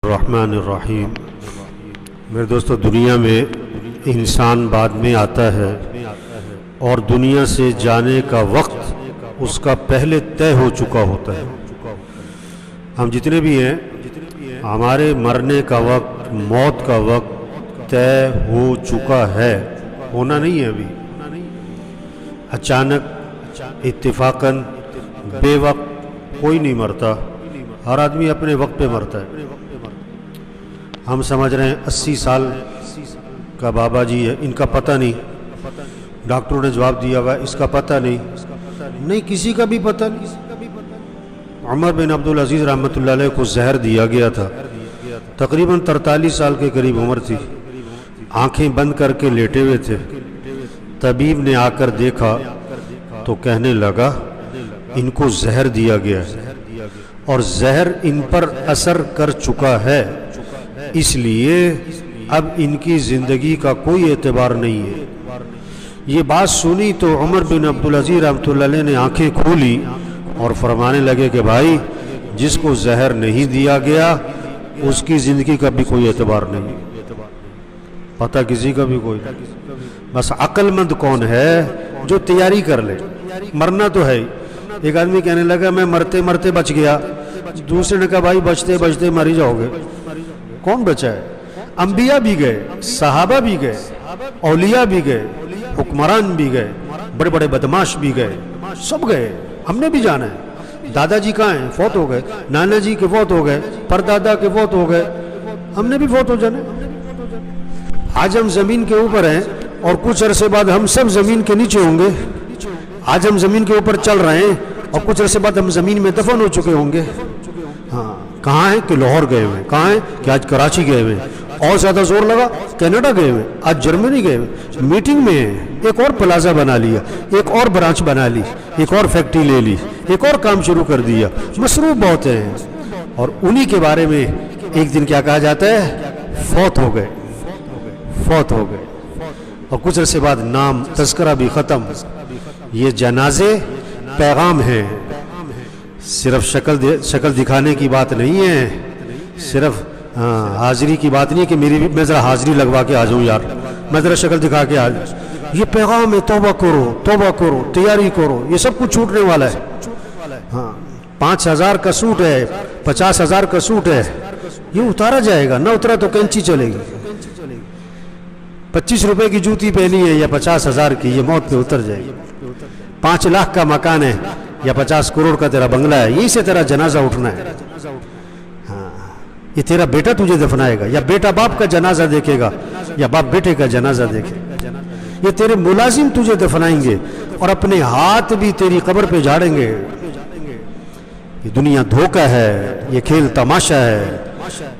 الرحمن الرحیم۔ میرے دوستو، دنیا میں انسان بعد میں آتا ہے اور دنیا سے جانے کا وقت اس کا پہلے طے ہو چکا ہوتا ہے۔ ہم جتنے بھی ہیں، ہمارے مرنے کا وقت، موت کا وقت طے ہو چکا ہے، ہونا نہیں ہے ابھی۔ اچانک، اتفاقاً، بے وقت کوئی نہیں مرتا، ہر آدمی اپنے وقت پہ مرتا ہے۔ ہم سمجھ رہے ہیں 80 سال کا بابا جی ہے، ان کا پتہ نہیں، ڈاکٹروں نے جواب دیا ہوا اس کا پتہ نہیں، کسی کا بھی پتہ نہیں۔ عمر بن عبدالعزیز رحمۃ اللہ علیہ کو زہر دیا گیا تھا، تقریباً 43 سال کے قریب عمر تھی، آنکھیں بند کر کے لیٹے ہوئے تھے۔ طبیب نے آ کر دیکھا تو کہنے لگا ان کو زہر دیا گیا ہے اور زہر ان پر اثر کر چکا ہے، اس لیے اب ان کی زندگی کا کوئی اعتبار نہیں ہے۔ یہ بات سنی تو عمر بن عبدالعزیز رحمۃ اللہ علیہ نے آنکھیں کھولی اور فرمانے لگے کہ بھائی، جس کو زہر نہیں دیا گیا اس کی زندگی کا بھی کوئی اعتبار نہیں، پتہ کسی کا بھی کوئی نہیں۔ بس عقل مند کون ہے جو تیاری کر لے، مرنا تو ہے ہی۔ ایک آدمی کہنے لگا میں مرتے مرتے بچ گیا، دوسرے نے کہا بھائی بچتے بچتے مر ہی جاؤ گے۔ کون بچا ہے؟ انبیاء بھی گئے، صحابہ بھی گئے، اولیاء بھی گئے، حکمران بھی گئے، بڑے بڑے بدماش بھی گئے، سب گئے، ہم نے بھی جانا ہے۔ دادا جی کہاں ہیں؟ فوت ہو گئے۔ نانا جی کے فوت ہو گئے، پردادا کے فوت ہو گئے، ہم نے بھی فوت ہو جانا ہے۔ آج ہم زمین کے اوپر ہیں اور کچھ عرصے بعد ہم سب زمین کے نیچے ہوں گے۔ آج ہم زمین کے اوپر چل رہے ہیں اور کچھ عرصے بعد ہم زمین میں دفن ہو چکے ہوں گے۔ ہاں، کہاں ہیں کہ لاہور گئے ہوئے، کہاں ہیں کہ آج کراچی گئے ہوئے، اور زیادہ زور لگا کینیڈا گئے ہوئے، آج جرمنی گئے ہوئے، میٹنگ میں ہیں، ایک اور پلازا بنا لیا، ایک اور برانچ بنا لی، ایک اور فیکٹری لے لی، ایک اور کام شروع کر دیا، مصروف بہت ہیں۔ اور انہی کے بارے میں ایک دن کیا کہا جاتا ہے؟ فوت ہو گئے، فوت ہو گئے، اور کچھ عرصے بعد نام تذکرہ بھی ختم۔ یہ جنازے پیغام ہیں، صرف شکل دکھانے کی بات نہیں ہے، صرف حاضری کی بات نہیں ہے کہ میں ذرا حاضری لگوا کے آ جاؤں یار، میں ذرا شکل دکھا کے آ جاؤں۔ یہ پیغام ہے، توبہ کرو، توبہ کرو، تیاری کرو، یہ سب کچھ چھوٹنے والا ہے۔ ہاں، 5,000 کا سوٹ ہے، 50,000 کا سوٹ ہے، یہ اتارا جائے گا، نہ اترا تو کینچی چلے گی۔ 25 روپے کی جوتی پہنی ہے یا 50,000 کی، یہ موت پہ اتر جائے گی۔ 5 لاکھ کا مکان ہے یا 50 کروڑ کا تیرا بنگلہ ہے، یہی سے تیرا جنازہ اٹھنا ہے۔ ہاں، یہ تیرا بیٹا تجھے دفنائے گا، یا بیٹا باپ کا جنازہ دیکھے گا، یا باپ بیٹے کا جنازہ دیکھے گا۔ یہ تیرے ملازم تجھے دفنائیں گے اور اپنے ہاتھ بھی تیری قبر پہ جھاڑیں گے۔ یہ دنیا دھوکہ ہے، یہ کھیل تماشا ہے۔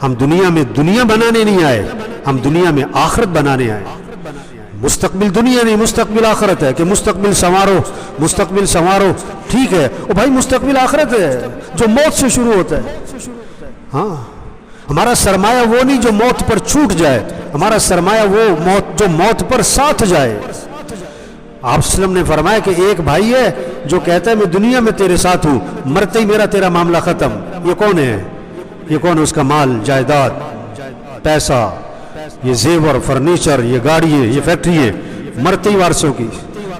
ہم دنیا میں دنیا بنانے نہیں آئے، ہم دنیا میں آخرت بنانے آئے۔ مستقبل دنیا نہیں، مستقبل آخرت ہے، کہ مستقبل سنوارو، مستقبل سنوارو، ٹھیک ہے او بھائی، مستقبل آخرت ہے جو موت سے شروع ہوتا ہے۔ ہاں، ہمارا سرمایہ وہ نہیں جو موت پر چھوٹ جائے، ہمارا سرمایہ وہ موت جو موت پر ساتھ جائے۔ آپ وسلم نے فرمایا کہ ایک بھائی ہے جو کہتا ہے میں دنیا میں تیرے ساتھ ہوں، مرتے ہی میرا تیرا معاملہ ختم۔ یہ کون ہے؟ یہ کون ہے؟ اس کا مال، جائیداد، پیسہ، یہ زیور، فرنیچر، یہ گاڑی ہے، یہ فیکٹری ہے، مرتے ہی وارثوں کی۔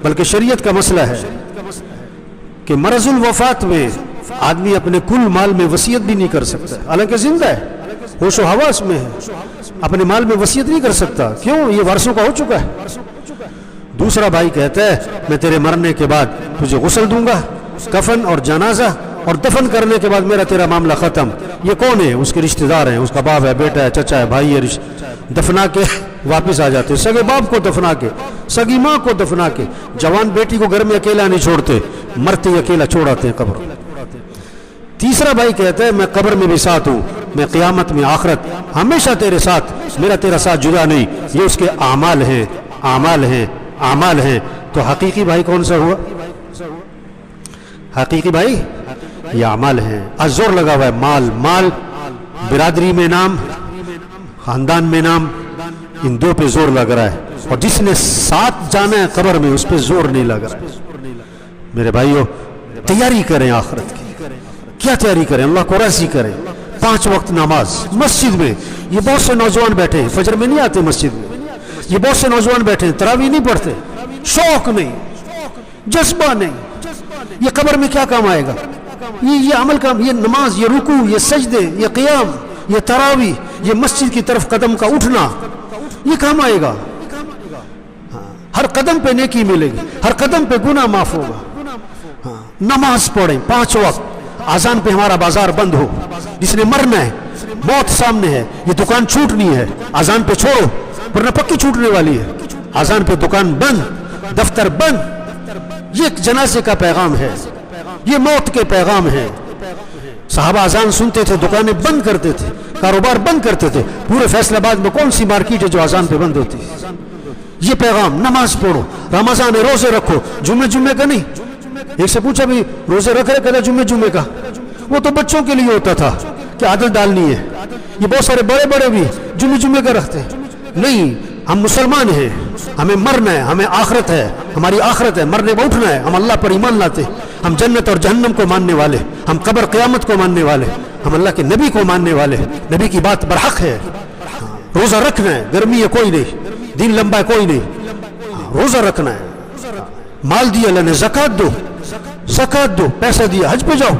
بلکہ شریعت کا مسئلہ ہے کہ مرض الوفات میں آدمی اپنے کل مال میں وصیت بھی نہیں کر سکتا، حالانکہ زندہ ہے، ہوش و حواس میں ہے، اپنے مال میں وصیت نہیں کر سکتا۔ کیوں؟ یہ وارثوں کا ہو چکا ہے۔ دوسرا بھائی کہتا ہے میں تیرے مرنے کے بعد تجھے غسل دوں گا، کفن اور جنازہ، اور دفن کرنے کے بعد میرا تیرا معاملہ ختم۔ یہ کون ہے؟ اس کے رشتہ دار ہیں، اس کا باپ ہے، بیٹا ہے، چچا ہے، بھائی ہے، دفنا کے واپس آ جاتے، سگے باپ کو دفنا کے، سگی ماں کو دفنا کے، جوان بیٹی کو گھر میں اکیلا نہیں چھوڑتے، مرتے ہی اکیلا چھوڑاتے ہیں قبر۔ تیسرا بھائی کہتا ہے میں قبر میں بھی ساتھ ہوں، میں قیامت میں آخرت ہمیشہ تیرے ساتھ، میرا تیرا ساتھ جدا نہیں۔ یہ اس کے اعمال ہیں، اعمال ہیں، اعمال ہیں۔ تو حقیقی بھائی کون سا ہوا؟ حقیقی بھائی یہ اعمال ہیں۔ زور لگا ہوا ہے مال، مال، برادری میں نام، خاندان میں نام، ان دو پہ زور لگ رہا ہے، اور جس نے ساتھ جانا ہے قبر میں اس پہ زور نہیں لگ رہا ہے۔ میرے بھائیو، تیاری کریں آخرت کی۔ کیا تیاری کریں؟ اللہ کو راضی کریں، 5 वक्त नमाज मस्जिद में। ये बहुत से नौजवान बैठे हैं, फजर में नहीं आते मस्जिद में। ये बहुत से नौजवान बैठे हैं, तरावी नहीं पढ़ते, शौक नहीं, जज्बा नहीं। ये कब्र में क्या काम आएगा? ये अमल काम, ये नमाज, ये रुकू, ये सजदे, ये क़ियाम, ये तरावी, ये मस्जिद की तरफ कदम का उठना, ये काम आएगा। हर कदम पे नेकी मिलेगी, हर कदम पे गुनाह माफ होगा। नमाज पढ़ें 5 वक्त। आजान पे हमारा बाजार बंद हो। जिसने मरना है, मौत सामने है, ये दुकान छूटनी है, आजान पे छोड़ो वरना पक्की छूटने वाली है। आजान पे दुकान बंद, दफ्तर बंद। ये एक जनाजे का पैगाम है, ये मौत के पैगाम है। साहबा आजान सुनते थे, दुकानें बंद करते थे, कारोबार बंद करते थे। पूरे फैसलाबाद में कौन सी मार्केट है जो आजान पे बंद होती है? ये पैगाम, नमाज पढ़ो, रमजान है, रोजे रखो, जुम्मे का नहीं। एक से पूछा भी रोजे रख रहे, कहता जुम्मे का। वो तो बच्चों के लिए होता था कि आदत डालनी है। ये बहुत सारे बड़े बड़े भी जुम्मे का रखते हैं। नहीं, हम मुसलमान हैं, हमें मरना है, हमें आखिरत है, हमारी आखिरत है, मरने में उठना है। हम अल्लाह पर ईमान लाते, हम जन्नत और जहन्नम को मानने वाले, हम कब्र क़यामत को मानने वाले, हम अल्लाह के नबी को मानने वाले। नबी की बात बरहक है। रोजा रखना है, गर्मी है कोई नहीं, दिन लंबा है कोई नहीं, रोजा रखना है। माल दिया अल्लाह ने, ज़कात दो, पैसा दिया, हज पे जाओ,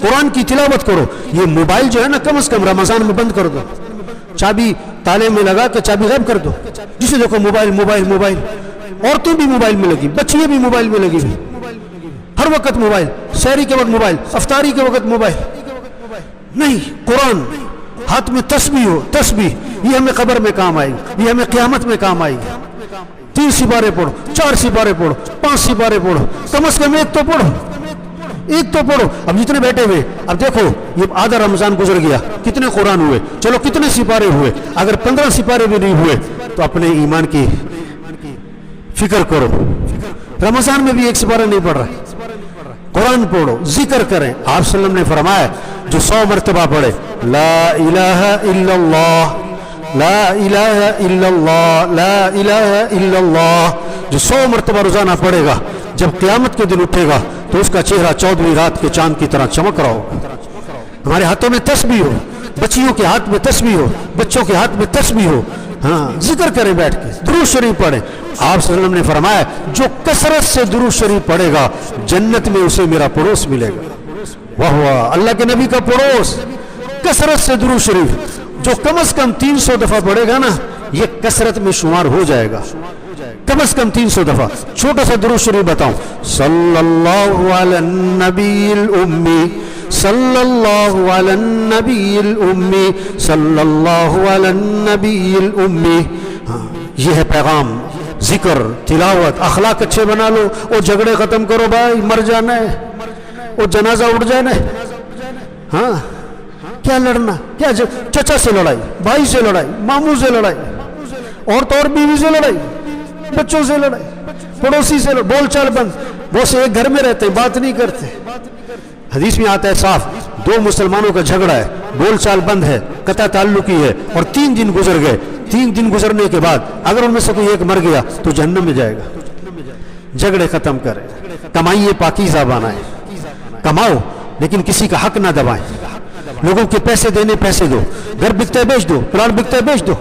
कुरान की तिलावत करो। ये मोबाइल जो है ना, कम से कम रमजान में बंद कर दो। चाबी ताले में लगा के चाबी गायब कर दो। जिसे देखो मोबाइल। औरतें भी मोबाइल में लगी, बच्चियां भी मोबाइल में लगी हुई, हर वक्त मोबाइल, सहरी के वक्त मोबाइल, अफ्तारी के वक्त मोबाइल नहीं। कुरान हाथ में, तस्बीह, ये हमें कब्र में काम आएगी, ये हमें क़यामत में काम आएगी। 3 सिपारे पढ़ो, 4 सिपारे पढ़ो, 5 सिपारे पढ़ो, कम से कम एक तो पढ़ो। अब जितने बैठे हुए, अब देखो ये आधा रमजान गुजर गया, कितने कुरान हुए? चलो कितने सिपारे हुए? अगर 15 सिपारे भी नहीं हुए तो अपने ईमान की फिक्र करो। रमजान में भी 1 सिपारा नहीं पढ़ रहा, कुरान पढ़ो, जिक्र करें। आप सल्लल्लाहु अलैहि वसल्लम ने फरमाया, जो 100 मरतबा पढ़े ला इलाहा इल्लल्लाह, ला इलाहा इल्लल्लाह, ला इलाहा इल्लल्लाह, जो 100 मरतबा रोजाना पढ़ेगा, जब क़यामत के दिन उठेगा तो उसका चेहरा 14वीं रात के चांद की तरह चमक रहा होगा। हमारे हाथों में तस्बीह हो, बच्चियों के हाथ में तस्बीह हो, बच्चों के हाथ में तस्बीह हो। हाँ, जिक्र करें बैठ के, दुरूद शरीफ पढ़ें। आप सल्लल्लाहु अलैहि वसल्लम ने फरमाया, जो कसरत से दुरूद शरीफ पढ़ेगा, जन्नत में उसे मेरा पड़ोस मिलेगा। वाह वाह, अल्लाह के नबी का पड़ोस। कसरत से दुरूद शरीफ जो कम से कम 300 दफा पढ़ेगा ना, ये कसरत में शुमार हो जाएगा। कम से कम 300 दफा। छोटा सा दुरूद शरीफ बताऊं, सल्लल्लाहु अलैहि नबील उम्मी, सल्लल्लाहु अलैहि नबील उम्मी, सल्लल्लाहु अलैहि नबील उम्मी। ये है पैगाम। जिक्र, तिलावत, अखलाक अच्छे बना लो। वो झगड़े खत्म करो भाई, मर जाना है, वो जनाजा उठ जाना है। हाँ, क्या लड़ना, क्या चचा से लड़ाई, भाई से लड़ाई, मामू से लड़ाई, और बीवी से लड़ाई, बच्चों से लड़ाई, पड़ोसी से बोल चाल बंद। वो से एक घर में रहते, बात नहीं करते। हदीस में आता है साफ, 2 मुसलमानों का झगड़ा है, बोल चाल बंद है, कता ताल्लुकी है, और 3 दिन गुजर गए। 3 दिन गुजरने के बाद अगर उनमें से कोई एक मर गया तो जहन्नम में जाएगा। झगड़े खत्म करें, कमाइए, पाकीज़ा बनाएं, कमाओ लेकिन किसी का हक ना दबाएं। लोगों के पैसे देने, पैसे दो, घर बिकते बेच दो, प्लाट बिकते बेच दो,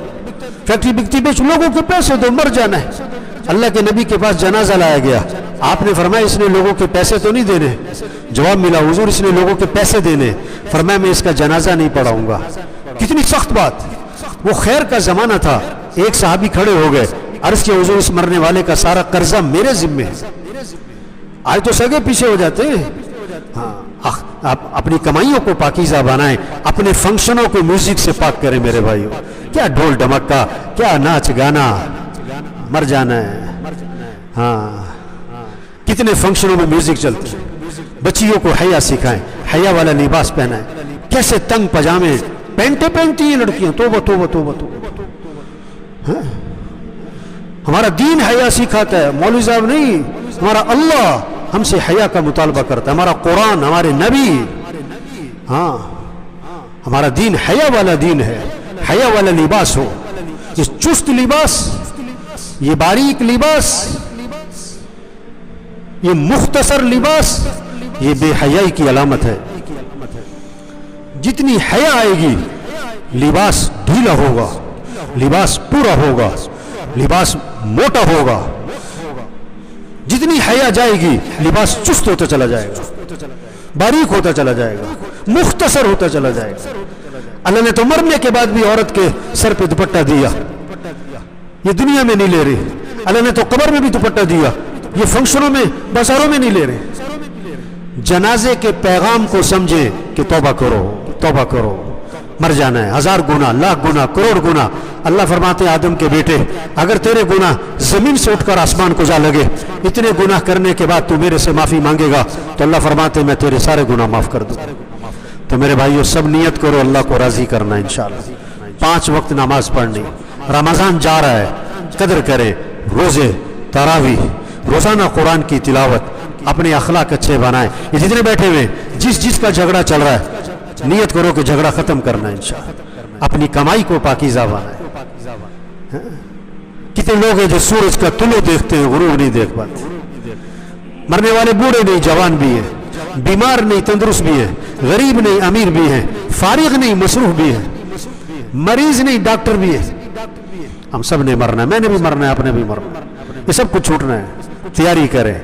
फैक्ट्री बिकती बेच, लोगों के पैसे दो, मर जाना है। अल्लाह के नबी के पास जनाजा लाया गया, आपने फरमाया इसने लोगों के पैसे तो नहीं देने। जवाब मिला, हुजूर इसने लोगों के पैसे देने। फरमाया मैं इसका जनाजा नहीं पढ़ाऊंगा। कितनी सख्त बात। वो खैर का जमाना था, एक सहाबी खड़े हो गए, अर्ज किया हुजूर इस मरने वाले का सारा कर्जा मेरे जिम्मे है। आज तो सगे पीछे हो जाते हैं। हाँ, आप अपनी कमाइयों को पाकीज़ा बनाएं, अपने फंक्शनों को म्यूजिक से पाक करें मेरे भाइयों। क्या ढोल ढमक्का, क्या नाच गाना, मर जाना है। हाँ, कितने फंक्शनों में म्यूजिक चलते हैं। बच्चियों को हया सिखाएं, हया वाला लिबास पहनाएं। कैसे तंग पजामे पहनते पहनती हैं लड़कियां, तौबा तौबा तौबा तौबा। हमारा दीन हया सिखाता है, मौलवी साहब नहीं। हमारा अल्लाह हमसे हया का मुतालबा करता है, हमारा कुरान, हमारे नबी। हाँ, हमारा दीन हया वाला दीन है। हया वाला लिबास हो, ये चुस्त लिबास, ये बारीक लिबास, ये मुख्तसर लिबास, ये बेहयाई की अलामत है। जितनी हया आएगी लिबास ढीला होगा, लिबास पूरा होगा, लिबास मोटा होगा। जितनी हया जाएगी लिबास चुस्त होता चला जाएगा, बारीक होता चला जाएगा, मुख्तसर होता चला जाएगा। अल्लाह ने तो मरने के बाद भी औरत के सर पे दुपट्टा दिया, ये दुनिया में नहीं ले रही। अल्लाह ने तो कब्र में भी दुपट्टा दिया, ये फंक्शनों में बाजारों में नहीं ले रहे। जनाजे के पैगाम को समझे कि तौबा करो, तौबा करो, मर जाना है, 1000 गुना, लाख गुना, करोड़ गुना। अल्लाह फरमाते हैं आदम के बेटे, अगर तेरे गुनाह जमीन से उठकर आसमान को जा लगे, इतने गुनाह करने के बाद तू मेरे से माफी मांगेगा तो अल्लाह फरमाते हैं मैं तेरे सारे गुनाह माफ कर दूं। तो मेरे भाइयों सब नियत करो अल्लाह को राजी करना इंशाअल्लाह। 5 वक्त नमाज पढ़नी, रमजान जा रहा है, कदर करें, रोजे, तरावी, रोजाना कुरान की तिलावत, अपने अखलाक अच्छे बनाएं। ये जितने बैठे हुए जिस जिस का झगड़ा चल रहा है नियत करो कि झगड़ा खत्म करना है इंशाअल्लाह। अपनी कमाई को पाकीज़ा बनाएं। कितने लोग हैं जो सूरज का तुलू देखते हैं, गुरूब नहीं देख पाते। मरने वाले बूढ़े नहीं जवान भी हैं, बीमार नहीं तंदुरुस्त भी हैं, गरीब नहीं अमीर भी हैं, फारिग नहीं मसरूफ भी हैं, मरीज नहीं डॉक्टर भी है। हम सब ने मरना है, मैंने भी मरना है, आपने भी मरना है, ये सब कुछ छूटना है। तैयारी करें,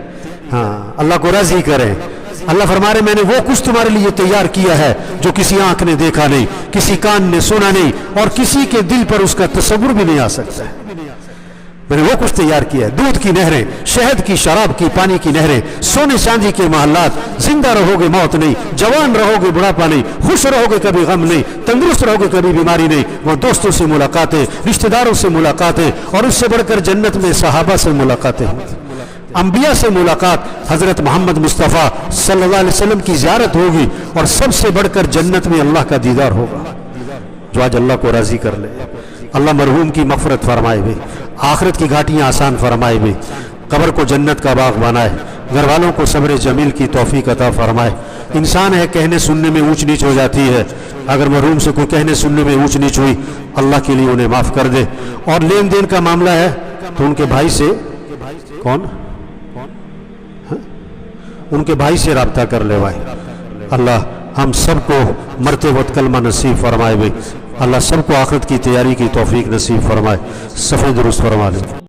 हाँ अल्लाह को राजी करें। अल्लाह फरमा रहे मैंने वो कुछ तुम्हारे लिए तैयार किया है जो किसी आंख ने देखा नहीं, किसी कान ने सुना नहीं और किसी के दिल पर उसका तसव्वुर भी नहीं आ सकता है। मैंने वो कुछ तैयार किया है, दूध की नहरें, शहद की शराब की पानी की नहरें, सोने चांदी के महल्लात, जिंदा रहोगे मौत नहीं, जवान रहोगे बुढ़ापा नहीं, खुश रहोगे कभी गम नहीं, तंदुरुस्त रहोगे कभी बीमारी नहीं। वो दोस्तों से मुलाकातें, रिश्तेदारों से मुलाकातें और उससे बढ़कर जन्नत में सहाबा से मुलाकातें होंगी, अंबिया से मुलाकात, हजरत मोहम्मद मुस्तफ़ा सल्लल्लाहु अलैहि वसल्लम की ज़ियारत होगी और सबसे बढ़कर जन्नत में अल्लाह का दीदार होगा। जो आज अल्लाह को राजी कर ले, अल्लाह मरहूम की मग़फ़िरत फरमाए भी, आखिरत की घाटियाँ आसान फरमाए भी, कब्र को जन्नत का बाग बनाए, घर वालों को सब्र जमील की तौफीक अता फरमाए। इंसान है कहने सुनने में ऊंच नीच हो जाती है, अगर मरहूम से कोई कहने सुनने में ऊंच नीच हुई अल्लाह के लिए उन्हें माफ़ कर दे। और लेन देन का मामला है तो उनके भाई से, कौन उनके भाई से राब्ता कर ले भाई। अल्लाह हम सबको मरते वक्त कलमा नसीब फरमाए भाई। अल्लाह सबको आखिरत की तैयारी की तौफीक नसीब फरमाए। सफ़े दुरुस्त फरमा ले।